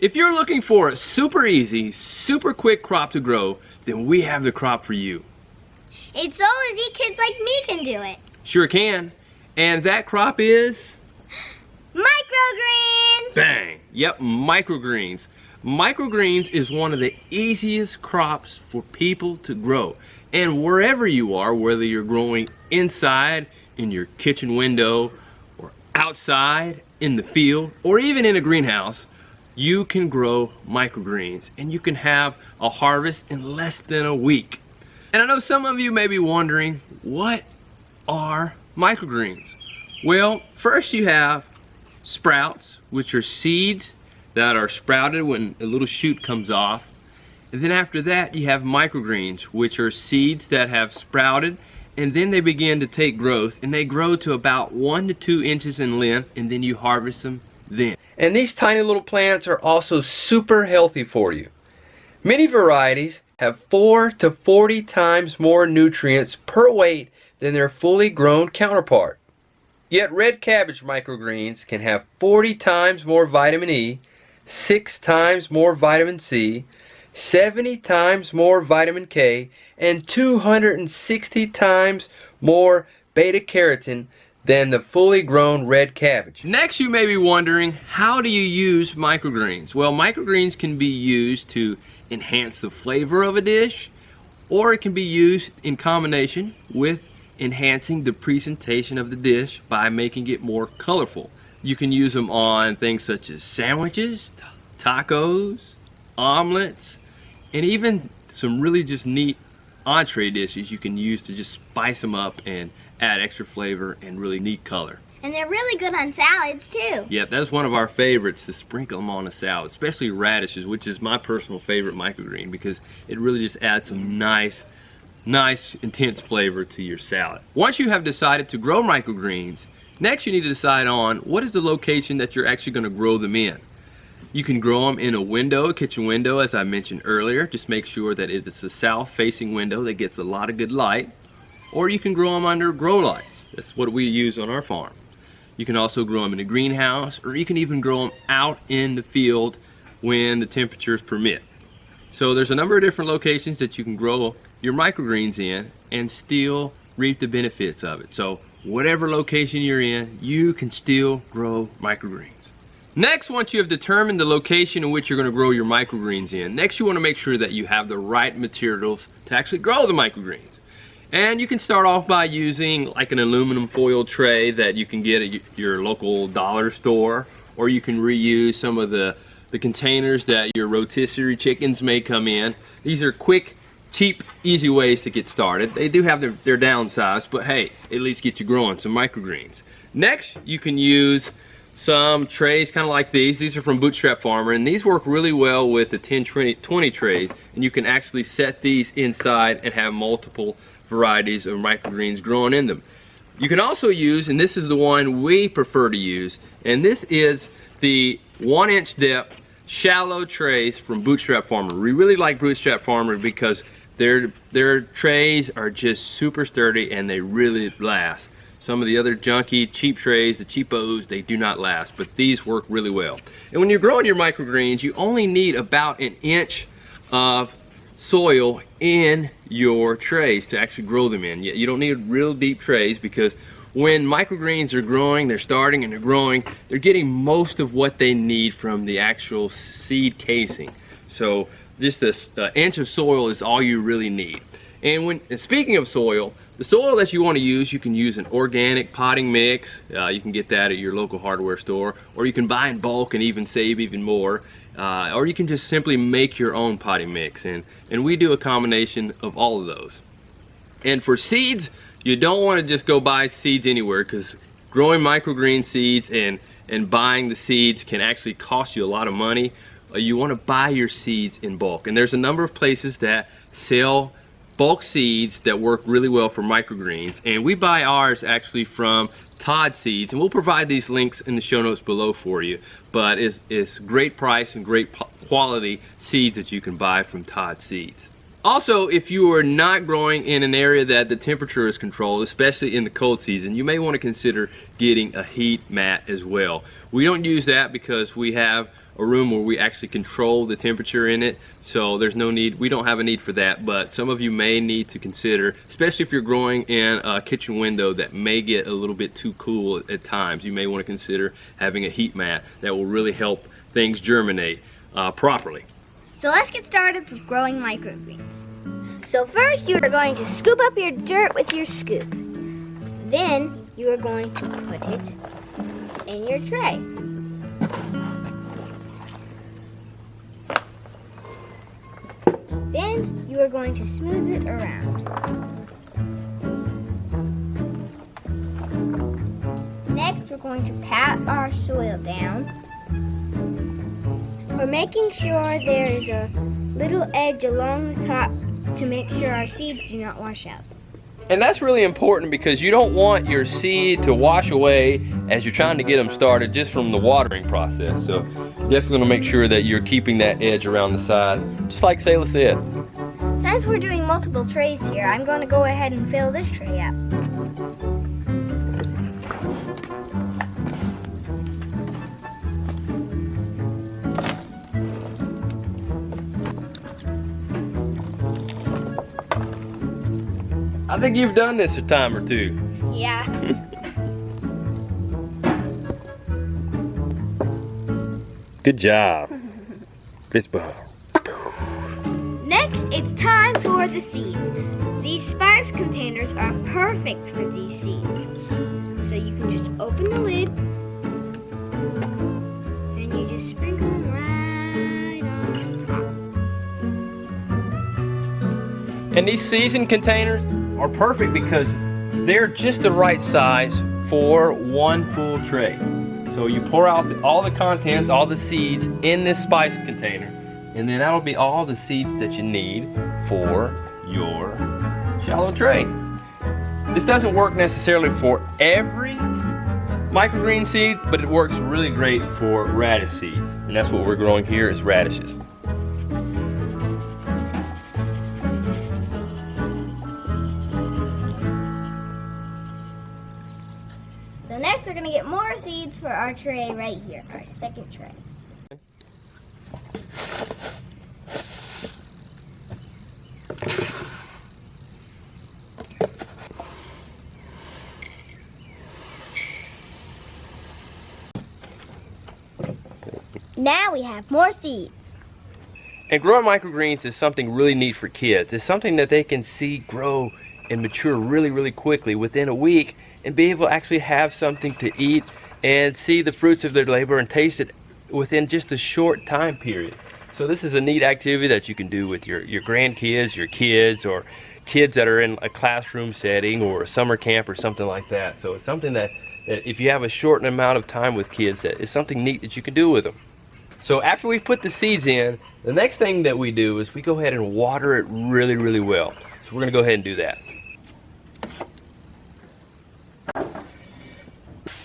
If you're looking for a super easy, super quick crop to grow, then we have the crop for you. It's so easy, kids like me can do it. Sure can. And that crop is? Microgreens! Bang! Yep, microgreens. Microgreens is one of the easiest crops for people to grow. And wherever you are, whether you're growing inside, in your kitchen window, or outside, in the field, or even in a greenhouse, you can grow microgreens. And you can have a harvest in less than a week. And I know some of you may be wondering, what are microgreens? Well, first you have sprouts, which are seeds that are sprouted when a little shoot comes off. And then after that you have microgreens, which are seeds that have sprouted, and then they begin to take growth, and they grow to about 1 to 2 inches in length, and then you harvest them then. And these tiny little plants are also super healthy for you. Many varieties have 4 to 40 times more nutrients per weight than their fully grown counterpart. Yet red cabbage microgreens can have 40 times more vitamin E, 6 times more vitamin C, 70 times more vitamin K, and 260 times more beta carotene than the fully grown red cabbage. Next, you may be wondering, how do you use microgreens? Well, microgreens can be used to enhance the flavor of a dish, or it can be used in combination with enhancing the presentation of the dish by making it more colorful. You can use them on things such as sandwiches, tacos, omelets, and even some really just neat entree dishes you can use to just spice them up and add extra flavor and really neat color. And they're really good on salads too. Yep, that's one of our favorites, to sprinkle them on a salad, especially radishes, which is my personal favorite microgreen because it really just adds some nice intense flavor to your salad. Once you have decided to grow microgreens, next you need to decide on what is the location that you're actually going to grow them in. You can grow them in a window, a kitchen window, as I mentioned earlier. Just make sure that it's a south-facing window that gets a lot of good light. Or you can grow them under grow lights. That's what we use on our farm. You can also grow them in a greenhouse, or you can even grow them out in the field when the temperatures permit. So there's a number of different locations that you can grow your microgreens in and still reap the benefits of it. So whatever location you're in, you can still grow microgreens. Next, once you have determined the location in which you're going to grow your microgreens in, next you want to make sure that you have the right materials to actually grow the microgreens. And you can start off by using like an aluminum foil tray that you can get at your local dollar store, or you can reuse some of the containers that your rotisserie chickens may come in. These are quick, cheap, easy ways to get started. They do have their downsides, but hey, at least get you growing some microgreens. Next, you can use some trays kind of like these. These are from Bootstrap Farmer, and these work really well with the 10-20 trays, and you can actually set these inside and have multiple varieties of microgreens growing in them. You can also use, and this is the one we prefer to use, and this is the 1-inch depth shallow trays from Bootstrap Farmer. We really like Bootstrap Farmer because their trays are just super sturdy and they really last. Some of the other junky cheap trays, the cheapos, they do not last, but these work really well. And when you're growing your microgreens, you only need about 1 inch of soil in your trays to actually grow them in. You don't need real deep trays, because when microgreens are growing, they're starting and they're growing, they're getting most of what they need from the actual seed casing. So just this inch of soil is all you really need. And speaking of soil, the soil that you want to use, you can use an organic potting mix. You can get that at your local hardware store, or you can buy in bulk and even save even more. Or you can just simply make your own potting mix, and we do a combination of all of those. And for seeds, you don't want to just go buy seeds anywhere, because growing microgreen seeds and buying the seeds can actually cost you a lot of money. You want to buy your seeds in bulk, and there's a number of places that sell bulk seeds that work really well for microgreens, and we buy ours actually from Todd Seeds, and we'll provide these links in the show notes below for you. But it's great price and great quality seeds that you can buy from Todd Seeds. Also, if you are not growing in an area that the temperature is controlled, especially in the cold season, you may want to consider getting a heat mat as well. We don't use that because we have a room where we actually control the temperature in it, so there's no need, we don't have a need for that, but some of you may need to consider, especially if you're growing in a kitchen window that may get a little bit too cool at times. You may want to consider having a heat mat that will really help things germinate properly. So let's get started with growing microgreens. So first you are going to scoop up your dirt with your scoop. Then you are going to put it in your tray. Then you are going to smooth it around. Next, we're going to pat our soil down. We're making sure there is a little edge along the top to make sure our seeds do not wash out. And that's really important because you don't want your seed to wash away as you're trying to get them started just from the watering process. So definitely going to make sure that you're keeping that edge around the side, just like Selah said. Since we're doing multiple trays here, I'm going to go ahead and fill this tray up. I think you've done this a time or two. Yeah. Good job. Fist bump. Next, it's time for the seeds. These spice containers are perfect for these seeds. So you can just open the lid and you just sprinkle them right on top. And these season containers are perfect because they're just the right size for one full tray. So you pour out all the contents, all the seeds in this spice container, and then that'll be all the seeds that you need for your shallow tray. This doesn't work necessarily for every microgreen seed, but it works really great for radish seeds. And that's what we're growing here is radishes. So next we're going to get more seeds for our tray right here, our second tray. Now we have more seeds. And growing microgreens is something really neat for kids. It's something that they can see grow and mature really, really quickly within a week and be able to actually have something to eat and see the fruits of their labor and taste it within just a short time period. So this is a neat activity that you can do with your grandkids, your kids, or kids that are in a classroom setting or a summer camp or something like that. So it's something that if you have a short amount of time with kids, that is something neat that you can do with them. So after we put the seeds in, the next thing that we do is we go ahead and water it really, really well. So we're going to go ahead and do that.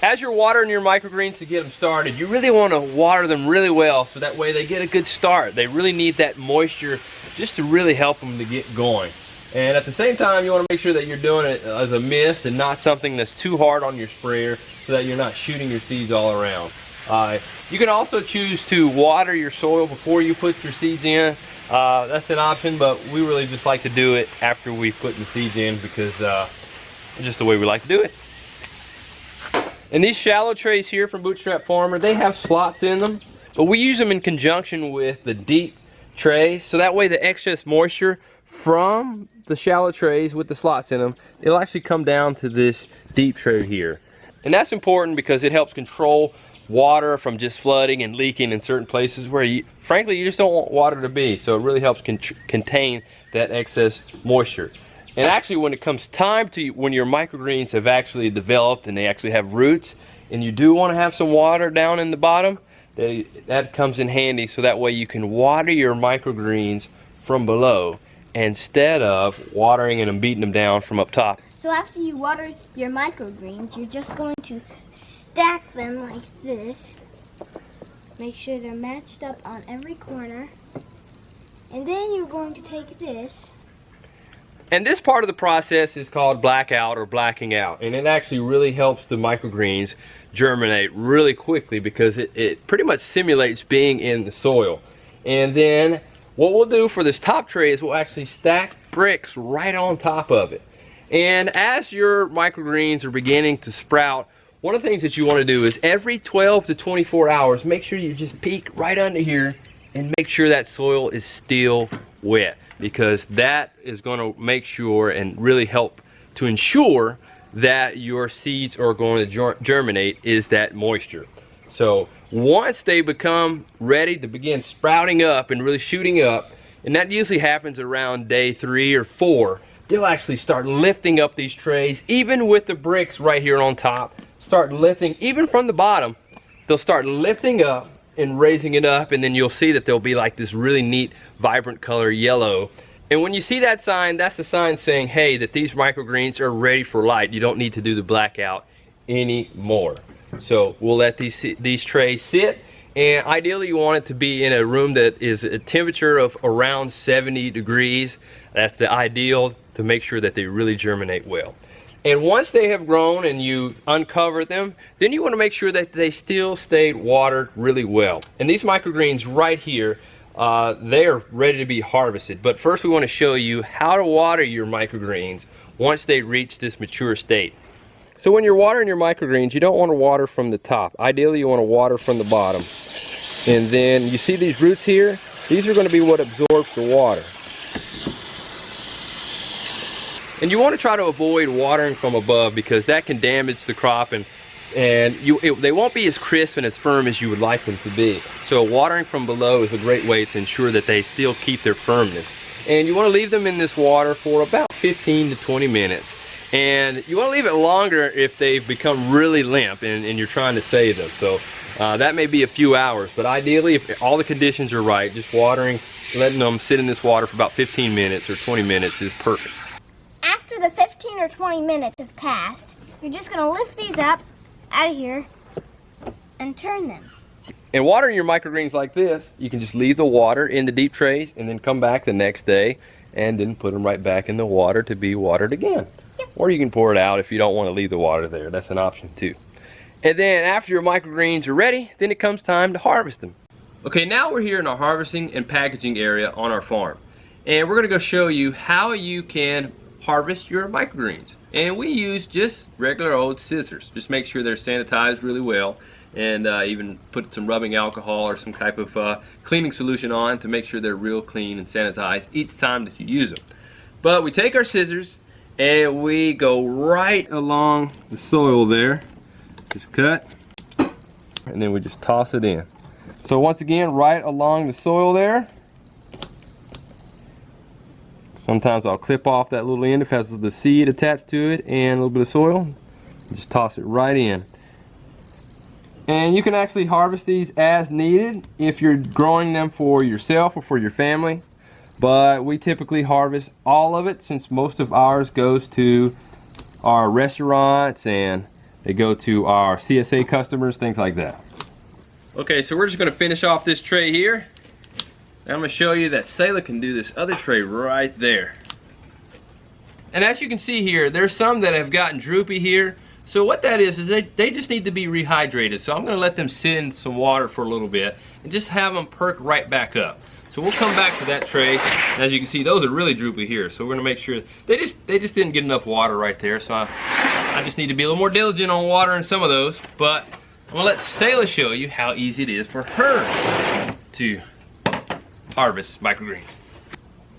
As you're watering your microgreens to get them started, you really want to water them really well so that way they get a good start. They really need that moisture just to really help them to get going. And at the same time, you want to make sure that you're doing it as a mist and not something that's too hard on your sprayer so that you're not shooting your seeds all around. You can also choose to water your soil before you put your seeds in. That's an option, but we really just like to do it after we put the seeds in because it's just the way we like to do it. And these shallow trays here from Bootstrap Farmer, they have slots in them, but we use them in conjunction with the deep trays, so that way the excess moisture from the shallow trays with the slots in them, it'll actually come down to this deep tray here. And that's important because it helps control water from just flooding and leaking in certain places where frankly you just don't want water to be, so it really helps contain that excess moisture. And actually when it comes time to when your microgreens have actually developed and they actually have roots and you do want to have some water down in the bottom, that comes in handy, so that way you can water your microgreens from below instead of watering and beating them down from up top. So after you water your microgreens, you're just going to stack them like this. Make sure they're matched up on every corner. And then you're going to take this And this part of the process is called blackout or blacking out, and it actually really helps the microgreens germinate really quickly because it pretty much simulates being in the soil. And then what we'll do for this top tray is we'll actually stack bricks right on top of it. And as your microgreens are beginning to sprout, one of the things that you want to do is every 12 to 24 hours, make sure you just peek right under here and make sure that soil is still wet, because that is going to make sure and really help to ensure that your seeds are going to germinate is that moisture. So once they become ready to begin sprouting up and really shooting up, and that usually happens around day 3 or 4, they'll actually start lifting up these trays, even with the bricks right here on top. Start lifting, even from the bottom, they'll start lifting up and raising it up, and then you'll see that there'll be like this really neat vibrant color yellow. And when you see that sign, that's the sign saying, hey, that these microgreens are ready for light. You don't need to do the blackout anymore. So we'll let these trays sit, and ideally you want it to be in a room that is a temperature of around 70 degrees. That's the ideal to make sure that they really germinate well. And once they have grown and you uncover them, then you want to make sure that they still stayed watered really well. And these microgreens right here, they are ready to be harvested. But first we want to show you how to water your microgreens once they reach this mature state. So when you're watering your microgreens, you don't want to water from the top. Ideally you want to water from the bottom. And then you see these roots here? These are going to be what absorbs the water. And you want to try to avoid watering from above because that can damage the crop, and they won't be as crisp and as firm as you would like them to be. So watering from below is a great way to ensure that they still keep their firmness. And you want to leave them in this water for about 15 to 20 minutes. And you want to leave it longer if they've become really limp and you're trying to save them. So that may be a few hours, but ideally if all the conditions are right, just watering, letting them sit in this water for about 15 minutes or 20 minutes is perfect. After the 15 or 20 minutes have passed, you're just going to lift these up out of here and turn them. And watering your microgreens like this, you can just leave the water in the deep trays and then come back the next day and then put them right back in the water to be watered again. Yep. Or you can pour it out if you don't want to leave the water there. That's an option too. And then after your microgreens are ready, then it comes time to harvest them. Okay, now we're here in our harvesting and packaging area on our farm. And we're going to go show you how you can harvest your microgreens. And we use just regular old scissors. Just make sure they're sanitized really well, and even put some rubbing alcohol or some type of cleaning solution on to make sure they're real clean and sanitized each time that you use them. But we take our scissors and we go right along the soil there, just cut, and then we just toss it in. So once again, right along the soil there. Sometimes I'll clip off that little end if it has the seed attached to it and a little bit of soil. Just toss it right in. And you can actually harvest these as needed if you're growing them for yourself or for your family. But we typically harvest all of it since most of ours goes to our restaurants and they go to our CSA customers, things like that. Okay, so we're just going to finish off this tray here. I'm going to show you that Selah can do this other tray right there. And as you can see here, there's some that have gotten droopy here. So what that is they just need to be rehydrated. So I'm going to let them sit in some water for a little bit and just have them perk right back up. So we'll come back to that tray. And as you can see, those are really droopy here. So we're going to make sure they just didn't get enough water right there. So I just need to be a little more diligent on watering some of those. But I'm going to let Selah show you how easy it is for her to harvest microgreens.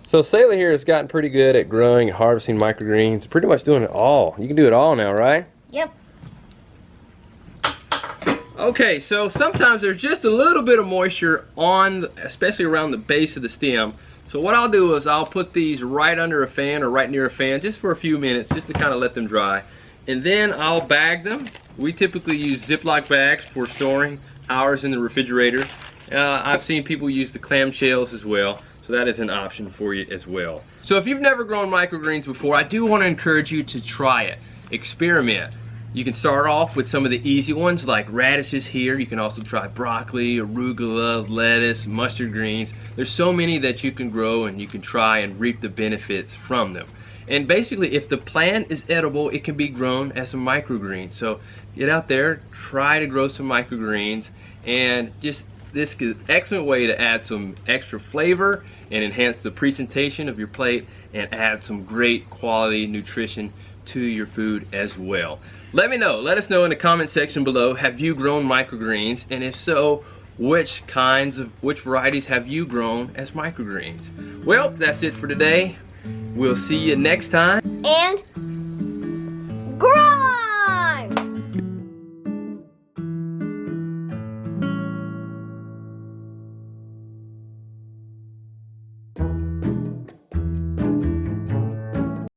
So Selah here has gotten pretty good at growing and harvesting microgreens, pretty much doing it all. You can do it all now, right? Yep. Okay, so sometimes there's just a little bit of moisture on, especially around the base of the stem. So what I'll do is I'll put these right under a fan or right near a fan just for a few minutes just to kind of let them dry. And then I'll bag them. We typically use Ziploc bags for storing ours in the refrigerator. I've seen people use the clamshells as well, so that is an option for you as well. So if you've never grown microgreens before, I do want to encourage you to try it. Experiment. You can start off with some of the easy ones like radishes here. You can also try broccoli, arugula, lettuce, mustard greens. There's so many that you can grow and you can try and reap the benefits from them. And basically, if the plant is edible, it can be grown as a microgreen. So get out there, try to grow some microgreens, and just this is an excellent way to add some extra flavor and enhance the presentation of your plate and add some great quality nutrition to your food as well. Let us know in the comment section below, have you grown microgreens? And if so, which varieties have you grown as microgreens? Well, that's it for today. We'll see you next time.